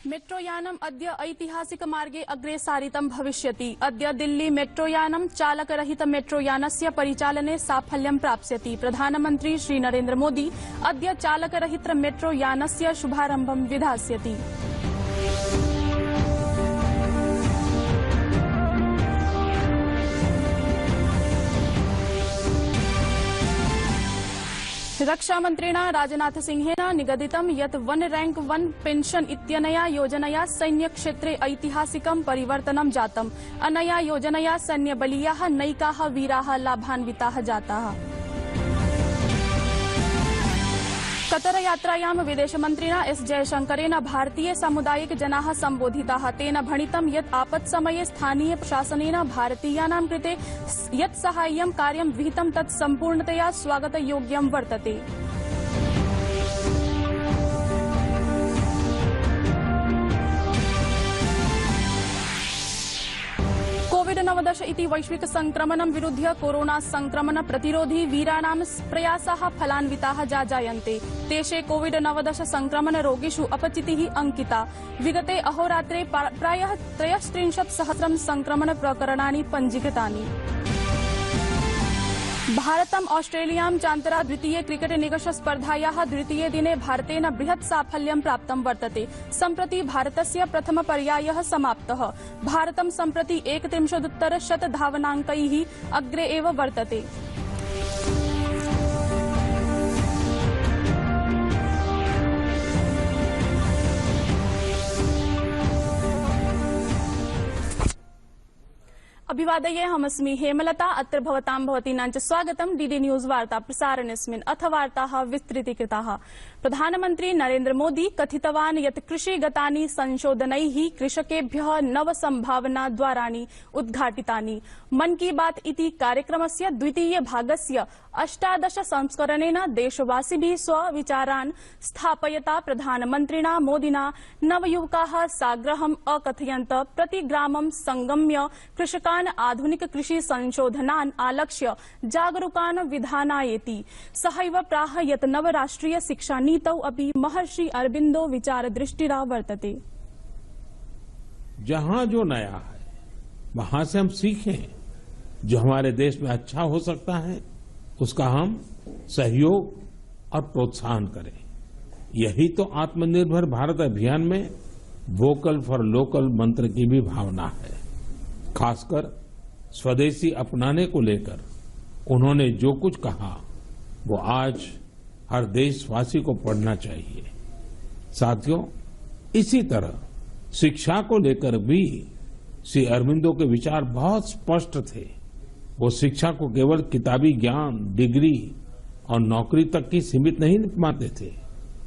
मेट्रोयानम् अद्य ऐतिहासिकमार्गे अग्रेसारितं भविष्यति। अद्य दिल्ली मेट्रोयानं चालकरहित मेट्रोयानस्य परिचालने साफल्यं प्राप्स्यति। प्रधानमन्त्री श्री नरेन्द्र मोदी अद्य चालकरहित मेट्रोयानस्य शुभारम्भं विधास्यति। रक्षामन्त्रिणा राजनाथ सिंहेन निगदितं यत् वन रैंक वन पेंशन इत्यनया योजनया सैन्यक्षेत्रे ऐतिहासिकं परिवर्तनं जातम्। अनया योजनया सैन्यबलीयाः नैकाः वीराः लाभान्विताः जाताः। कतर यात्रायां विदेशमन्त्रिणा एस जयशंकरेण भारतीय सामुदायिक जनाः सम्बोधिताः। तेन भणितं यत् आपत्समये स्थानीय प्रशासनेन भारतीयानां कृते यत् साहाय्यं कार्यं विहितं तत् सम्पूर्णतया स्वागतयोग्यं वर्तते। कोविड-19 इति वैश्विक संक्रमणं विरुध्य कोरोना संक्रमण प्रतिरोधी वीराणां प्रयासाः फलान्विताः जायन्ते। देशे कोविड-19 संक्रमण रोगिषु अपचितिः अंकिता। विगते अहोरात्रे प्रायः 33,000 संक्रमण प्रकरणानि पञ्जीकृतानि। भारतम् ऑस्ट्रेलियां चान्तरा द्वितीय क्रिकेट निकष स्पर्धायाः द्वितीये दिने भारतेन बृहत् साफल्यं प्राप्तं वर्तते। सम्प्रति भारतस्य प्रथम पर्यायः समाप्तः। भारतं सम्प्रति 31 धावनाङ्कैः अग्रे एव वर्तते। अभिवादये, अहमस्मि हेमलता। अत्र भवतां भवतीनां च स्वागतं डीडी न्यूज वार्ता प्रसारणेऽस्मिन्। अथ वार्ताः विस्तृतीकृताः। प्रधानमन्त्री नरेन्द्र मोदी कथितवान् यत् कृषिगतानि संशोधनैः कृषकेभ्यः नवसम्भावनाद्वाराणि उद्घाटितानि। मन की बात इति कार्यक्रमस्य द्वितीय भागस्य 18 संस्करणेन देशवासिभिः स्वविचारान् स्थापयता प्रधानमन्त्रिणा मोदिना नवयुवकाः साग्रहम् अकथयन्त प्रतिग्रामं संगम्य कृषकान् आधुनिक कृषि संशोधनान् आलक्ष्य जागरूकान् विधानायेति। सहैव प्राह यत् नवराष्ट्रिय शिक्षा नीतौ अपि महर्षि अरबिन्दो विचारदृष्टिरा वर्तते। जहां जो नया है वहां से हम सीखें। जो हमारे देश में अच्छा हो सकता है उसका हम सहयोग और प्रोत्साहन करें। यही तो आत्मनिर्भर भारत अभियान में वोकल फॉर लोकल मंत्र की भी भावना है। खासकर स्वदेशी अपनाने को लेकर उन्होंने जो कुछ कहा वो आज हर देशवासी को पढ़ना चाहिए। साथियों, इसी तरह शिक्षा को लेकर भी श्री अरबिंदो के विचार बहुत स्पष्ट थे। वो शिक्षा को केवल किताबी ज्ञान, डिग्री और नौकरी तक की सीमित नहीं मानते थे।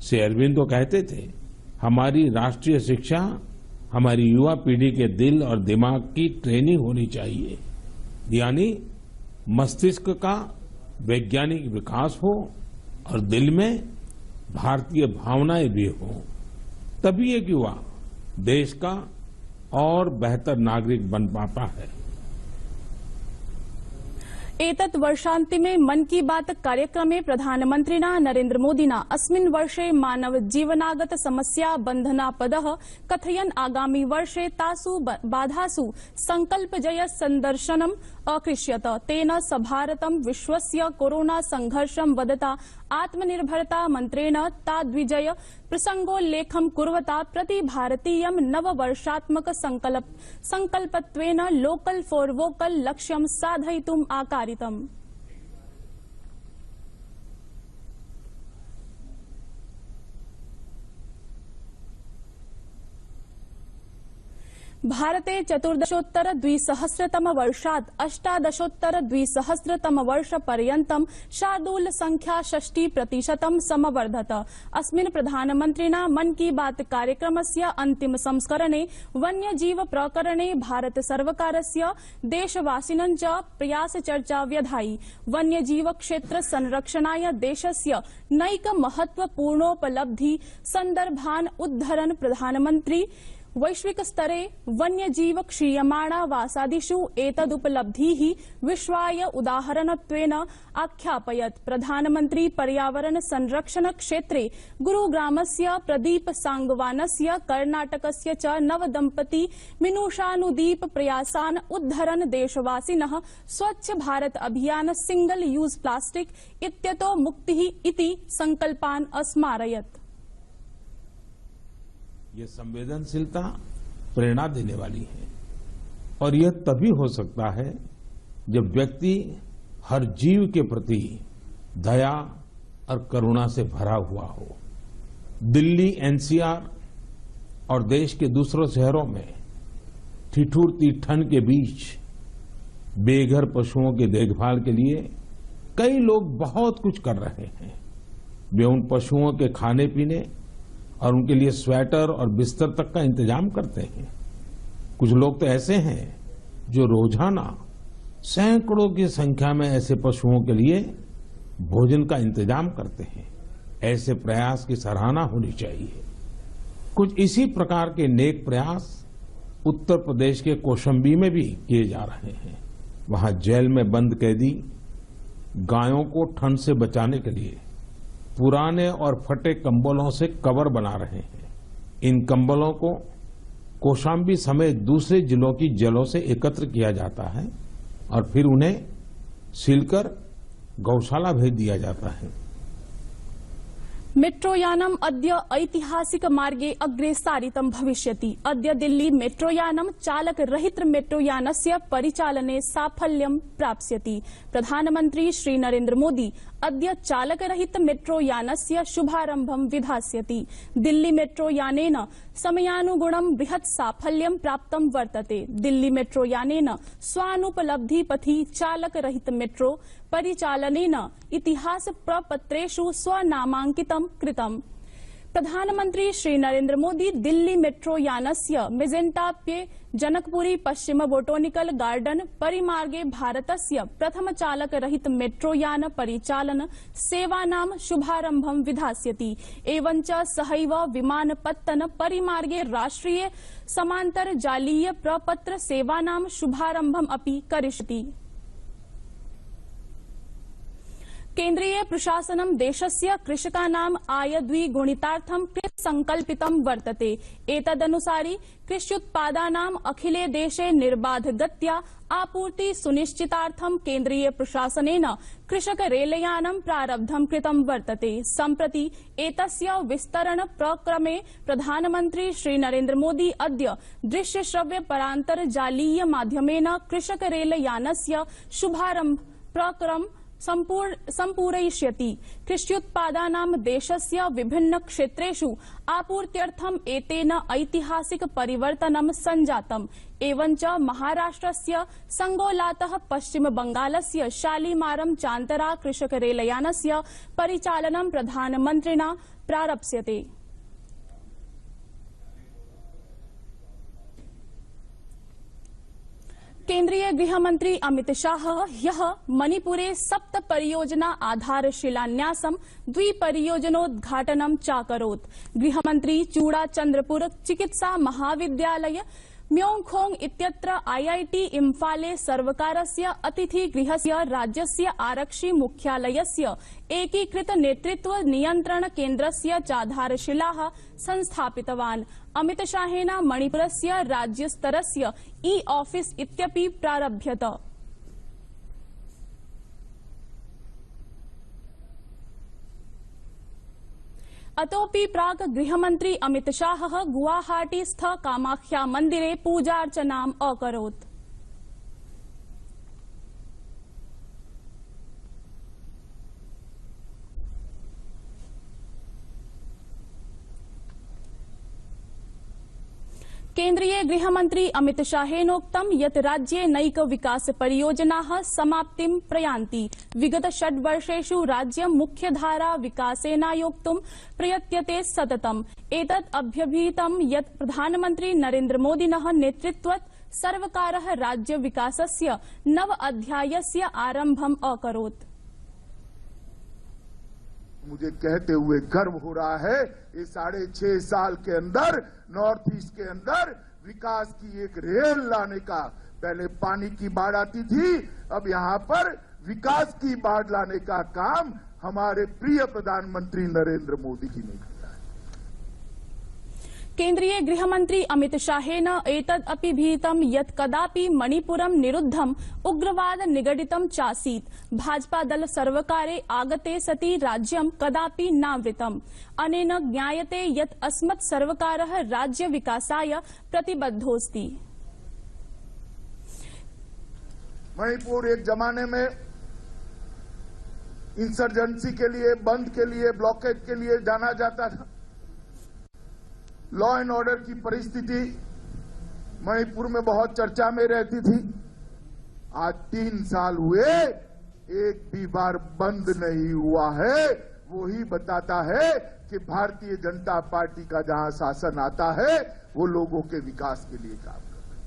श्री अरबिंदो कहते थे, हमारी राष्ट्रीय शिक्षा हमारी युवा पीढ़ी के दिल और दिमाग की ट्रेनिंग होनी चाहिए। यानी मस्तिष्क का वैज्ञानिक विकास हो और दिल में भारतीय भावनाएं भी हो। तभी एक युवा देश का और बेहतर नागरिक बन पाता है। एतत् वर्षान्तिमे मन की बात कार्यक्रमे प्रधानमन्त्रिणा नरेन्द्र मोदिना अस्मिन् वर्षे मानव जीवनागत समस्या बन्धनापदः कथयन् आगामी वर्षे तासु बाधासु संकल्पजय सन्दर्शनम् अकृष्यत। तेन स भारतं विश्वस्य कोरोना संघर्षं वदता आत्मनिर्भरता मन्त्रेण ताद्विजय प्रसंगोल्लेखं कुर्वता प्रति भारतीयं नववर्षात्मक संकल्पत्वेन लोकल फॉर वोकल लक्ष्यं साधयितुम् आकारितम्। भारते 14-द्विसहस्रतम वर्षात् 18-द्विसहस्रतम वर्ष पर्यन्तं शार्दूल संख्या 60% समवर्धत। अस्मिन् प्रधानमन्त्रिणा मन की बात कार्यक्रमस्य अन्तिम संस्करणे वन्यजीव प्रकरणे भारत सर्वकारस्य देशवासिनं च प्रयास चर्चा व्यधायि। वन्यजीव क्षेत्र संरक्षणाय देशस्य नैक महत्वपूर्णोपलब्धि सन्दर्भान् उद्धरन् प्रधानमन्त्री वैश्विक स्तरे वन्यजीव क्षीयमाणा वासादिषु एतदुपलब्धिः विश्वाय उदाहरणत्वेन आख्यापयत्। प्रधानमन्त्री पर्यावरण संरक्षण क्षेत्रे गुरुग्रामस्य प्रदीप सांगवानस्य कर्णाटकस्य च नवदम्पति मिनुषानुदीप प्रयासान् उद्धरन् देशवासिनः स्वच्छ भारत अभियान सिंगल यूज प्लास्टिक इत्यतो मुक्तिः इति संकल्पान् अस्मारयत्। ये संवेदनशीलता प्रेरणा देने वाली है और यह तभी हो सकता है जब व्यक्ति हर जीव के प्रति दया और करुणा से भरा हुआ हो। दिल्ली एनसीआर और देश के दूसरों शहरों में ठिठुरती ठंड के बीच बेघर पशुओं की देखभाल के लिए कई लोग बहुत कुछ कर रहे हैं। वे उन पशुओं के खाने पीने और उनके लिए स्वेटर और बिस्तर तक का इंतजाम करते हैं। कुछ लोग तो ऐसे हैं जो रोजाना सैकड़ों की संख्या में ऐसे पशुओं के लिए भोजन का इंतजाम करते हैं। ऐसे प्रयास की सराहना होनी चाहिए। कुछ इसी प्रकार के नेक प्रयास उत्तर प्रदेश के कौशाम्बी में भी किए जा रहे हैं। वहां जेल में बंद कैदी गायों को ठंड से बचाने के लिए पुराने और फटे कंबलों से कवर बना रहे हैं। इन कंबलों को कौशाम्बी समेत दूसरे जिलों की जेलों से एकत्र किया जाता है और फिर उन्हें सिलकर गौशाला भेज दिया जाता है। मेट्रोयानम् अद्य ऐतिहासिक मार्गे अग्रेसारितं भविष्यति। अद्य दिल्ली मेट्रोयानं चालकरहित मेट्रोयानस्य परिचालने साफल्यं प्राप्स्यति। प्रधानमन्त्री श्री नरेन्द्र मोदी अद्य चालकरहित मेट्रोयानस्य शुभारम्भं विधास्यति। दिल्ली मेट्रोयानेन समयानुगुणं बृहत् साफल्यं प्राप्तं वर्तते। दिल्ली मेट्रोयानेन स्वानुपलब्धिपथि चालकरहित मेट्रो परिचालनेन इतिहास प्रपत्रेषु स्वनामाङ्कितं कृतम्। प्रधानमन्त्री श्री नरेन्द्र मोदी दिल्ली मेट्रोयानस्य मेजेन्टाप्ये जनकपुरी पश्चिम बोटोनिकल गार्डन परिमार्गे भारतस्य प्रथम चालकरहित मेट्रोयान परिचालन सेवानां शुभारम्भं विधास्यति। एवञ्च सहैव विमानपत्तन परिमार्गे राष्ट्रिय समान्तर्जालीय प्रपत्र सेवानां शुभारम्भम् अपि करिष्यति। केन्द्रीय प्रशासनं देशस्य कृषकाणाम् आय द्विगुणितार्थं संकल्पितं वर्तते। एतदनुसारि कृष्युत्पादानाम् अखिले देशे निर्बाधगत्या आपूर्ति सुनिश्चितार्थं केन्द्रीय प्रशासनेन कृषक रेलयानं प्रारब्धं कृतं वर्तते। सम्प्रति एतस्य विस्तरण प्रक्रमे प्रधानमन्त्री श्री नरेन्द्र मोदी अद्य दृश्य श्रव्य परान्तर्जालीय माध्यमेन कृषक रेलयानस्य शुभारम्भ प्रक्रम सम्पूरयिष्यति। कृष्युत्पादानां देशस्य विभिन्न क्षेत्रेषु आपूर्त्यर्थम् एतेन ऐतिहासिक परिवर्तनं सञ्जातम्। एवञ्च महाराष्ट्रस्य संगोलातः पश्चिम बंगालस्य शालीमारं चान्तरा कृषक रेलयानस्य परिचालनं प्रधानमन्त्रिणा प्रारप्स्यते। केन्द्रीय गृहमन्त्री अमित शाह ह्यः मणिपुरे 7 परियोजना आधारशिलान्यासं 2 परियोजनोद्घाटनं चाकरोत्। गृहमन्त्री चूड़ाचन्द्रपुर चिकित्सा महाविद्यालय म्योंगखोंग इत्यत्र IIT इम्फाले सर्वकारस्य अतिथिगृहस्य राज्यस्य आरक्षि मुख्यालयस्य एकीकृत नेतृत्व नियन्त्रण केन्द्रस्य चाधारशिलाः संस्थापितवान्। अमित शाहेन मणिपुरस्य राज्यस्तरस्य ई-ऑफिस इत्यपि प्रारभ्यत। अतोपि प्राक् गृहमन्त्री अमित शाहः गुवाहाटीस्थ कामाख्या मन्दिरे पूजार्चनाम् अकरोत्। केन्द्रीय गृहमन्त्री अमित शाहेनोक्तं यत् राज्ये नैक विकास परियोजनाः समाप्तिं प्रयान्ति। विगत 6 वर्षेषु राज्यं मुख्यधारा विकासेनायोक्तुं प्रयत्यते सततम्। एतत् अभ्यभिहितं यत् प्रधानमन्त्री नरेन्द्र मोदिनः नेतृत्वात् सर्वकारः राज्य विकासस्य नव अध्यायस्य आरम्भम् अकरोत्। मुझे कहते हुए गर्व हो रहा है, ये 6.5 साल के अंदर नॉर्थ ईस्ट के अंदर विकास की एक रेल लाने का, पहले पानी की बाढ़ आती थी, अब यहां पर विकास की बाढ़ लाने का काम हमारे प्रिय प्रधानमंत्री नरेंद्र मोदी जी ने किया। केन्द्रीय गृहमन्त्री अमित शाहेन एतद् अपि भीतं यत् कदापि मणिपुरं निरुद्धम् उग्रवाद निगडितं चासीत्। भाजपा दल सर्वकारे आगते सति राज्यं कदापि नावृतम्। अनेन ज्ञायते यत् अस्मत् सर्वकारः राज्य विकासाय प्रतिबद्धोऽस्ति। मणिपुर एक जमाने में इंसर्जेंसी के लिए, बंद के लिए, ब्लॉकेज के लिए जाना जाता था। लॉ एंड ऑर्डर की परिस्थिति मणिपुर में बहुत चर्चा में रहती थी। आज 3 साल हुए, एक भी बार बंद नहीं हुआ है। वो ही बताता है कि भारतीय जनता पार्टी का जहां शासन आता है वो लोगों के विकास के लिए काम करता है।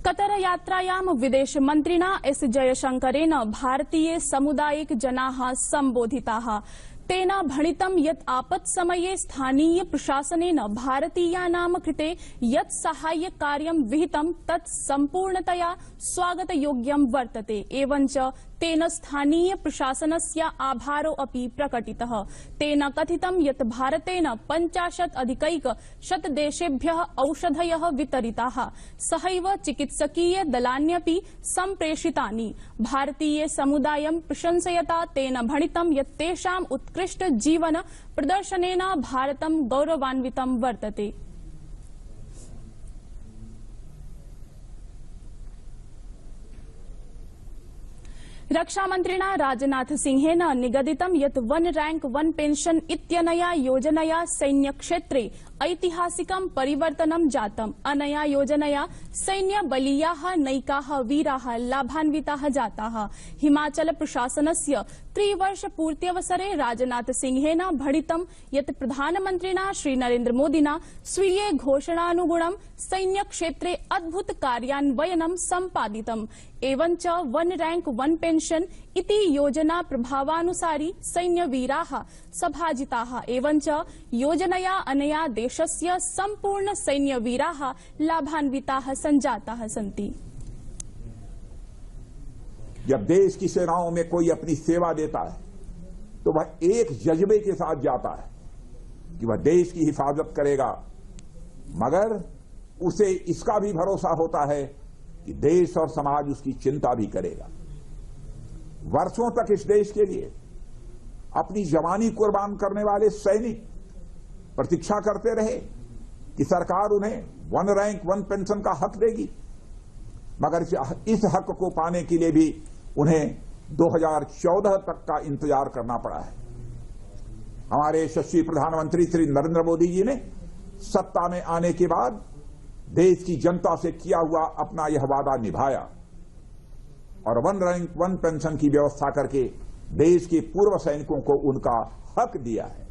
कतर यात्रायां विदेश मंत्रिणा एस जयशंकरेण भारतीय सामुदायिक जनाः संबोधिताः। तेन भणितं यत् आपत्समये स्थानीय प्रशासनेन भारतीयानां कृते यत् साहाय्य कार्यं विहितं तत् सम्पूर्णतया स्वागतयोग्यं वर्तते। एवञ्च तेन स्थानीय प्रशासनस्य आभारो अपि प्रकटितः। तेन कथितं यत् भारतेन 50 देशेभ्यः औषधयः वितरिताः, सहैव चिकित्सकीय दलान्यपि सम्प्रेषितानि। भारतीय समुदायं प्रशंसयता तेन भणितं यत् तेषाम् उत्कृष्ट जीवन प्रदर्शनेन भारतं गौरवान्वितं वर्तते। रक्षामन्त्रिणा राजनाथ सिंहेन निगदितं यत् वन रैंक वन पेंशन इत्यनया योजनया सैन्यक्षेत्रे ऐतिहासिकं परिवर्तनं जातम्। अनया योजनया सैन्यबलीयाः नैकाः वीराः लाभान्विताः जाताः। हिमाचल प्रशासनस्य 3 वर्ष पूर्त्यवसरे राजनाथ सिंहेन भणितं यत् प्रधानमन्त्रिणा श्री नरेन्द्र मोदिना स्वीये घोषणानुगुणं सैन्यक्षेत्रे अद्भुत कार्यान्वयनं सम्पादितम्। एवञ्च वन रैंक वन पेंशन इति योजना प्रभावानुसारि सैन्यवीराः सभाजिताः। एवञ्च योजनया अनया देशस्य सम्पूर्ण सैन्यवीराः लाभान्विताः सञ्जाताः सन्ति। जब देश की सेनाओं में कोई अपनी सेवा देता है तो वह एक जज्बे के साथ जाता है कि वह देश की हिफाजत करेगा, मगर उसे इसका भी भरोसा होता है कि देश और समाज उसकी चिंता भी करेगा। वर्षों तक इस देश के लिए अपनी जवानी कुर्बान करने वाले सैनिक प्रतीक्षा करते रहे कि सरकार उन्हें वन रैंक वन पेंशन का हक देगी, मगर इस हक को पाने के लिए भी उन्हें 2014 तक का इंतजार करना पड़ा है। हमारे यशस्वी प्रधानमंत्री श्री नरेंद्र मोदी जी ने सत्ता में आने के बाद देश की जनता से किया हुआ अपना यह वादा निभाया और वन रैंक वन पेंशन की व्यवस्था करके देश के पूर्व सैनिकों को उनका हक दिया है।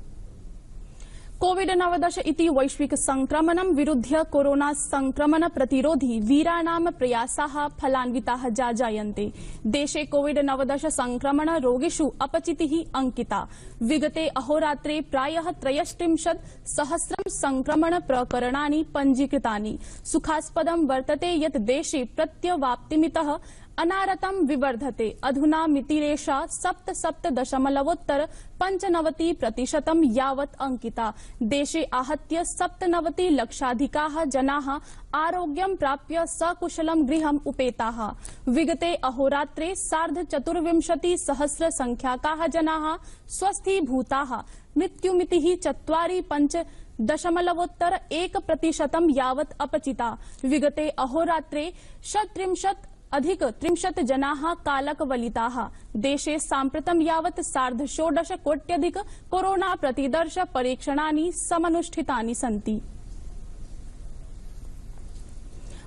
कोविड-19 इति वैश्विक संक्रमणं विरुध्य कोरोना संक्रमण प्रतिरोधी वीराणां प्रयासाः फलान्विताः जायन्ते। देशे कोविड-19 संक्रमण रोगिषु अपचितिः अंकिता। विगते अहोरात्रे प्रायः 63,000 संक्रमण प्रकरणानि पञ्जीकृतानि। सुखास्पदं वर्तते यत् देशे प्रत्यवाप्तिमितः अनारतं विवर्धते। अधुना मितिरेषा 77.95% यावत् अंकिता। देशे आहत्य 97 लक्षाधिकाः जनाः आरोग्यं प्राप्य सकुशलं गृहम् उपेताः। विगते अहोरात्रे 24,000 संख्याकाः जनाः स्वस्थीभूताः। मृत्युमितिः 4.5% यावत् अपचिता। विगते अहोरात्रे 30 जनाः कालकवलिताः। देशे साम्प्रतं यावत् 16.5 कोट्यधिक कोरोना प्रतिदर्श परीक्षणानि समनुष्ठितानि सन्ति।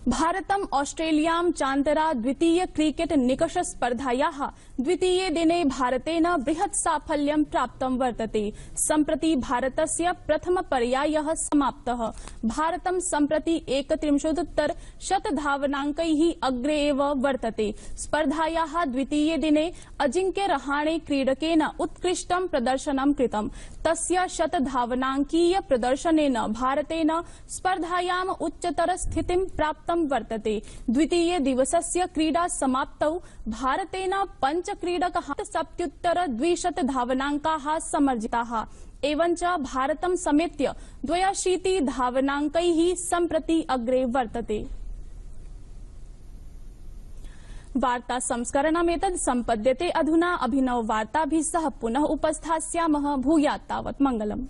भारतम् ऑस्ट्रेलियां चान्तरा द्वितीय क्रिकेट निकष स्पर्धायाः द्वितीये दिने भारतेन बृहत् साफल्यं प्राप्तं वर्तते। सम्प्रति भारतस्य प्रथम पर्यायः समाप्तः। भारतं सम्प्रति 31 धावनाङ्कैः अग्रे एव वर्तते। स्पर्धायाः द्वितीये दिने अजिङ्क्य रहाणे क्रीडकेन उत्कृष्टं प्रदर्शनं कृतम्। तस्य 100 धावनाङ्कीय प्रदर्शनेन भारतेन स्पर्धायाम् उच्चतर स्थितिं प्राप्तं वर्तते। द्वितीय दिवसस्य क्रीडा समाप्तौ भारतेन 5 क्रीडकाः 70 धावनाङ्काः समर्जिताः। एवञ्च भारतं समेत्य 82 धावनाङ्कैः सम्प्रति अग्रे वर्तते। वार्ता संस्करणमेतद् सम्पद्यते अधुना। अभिनव वार्ताभिः सह पुनः उपस्थास्यामः। भूयात् तावत् मङ्गलम्।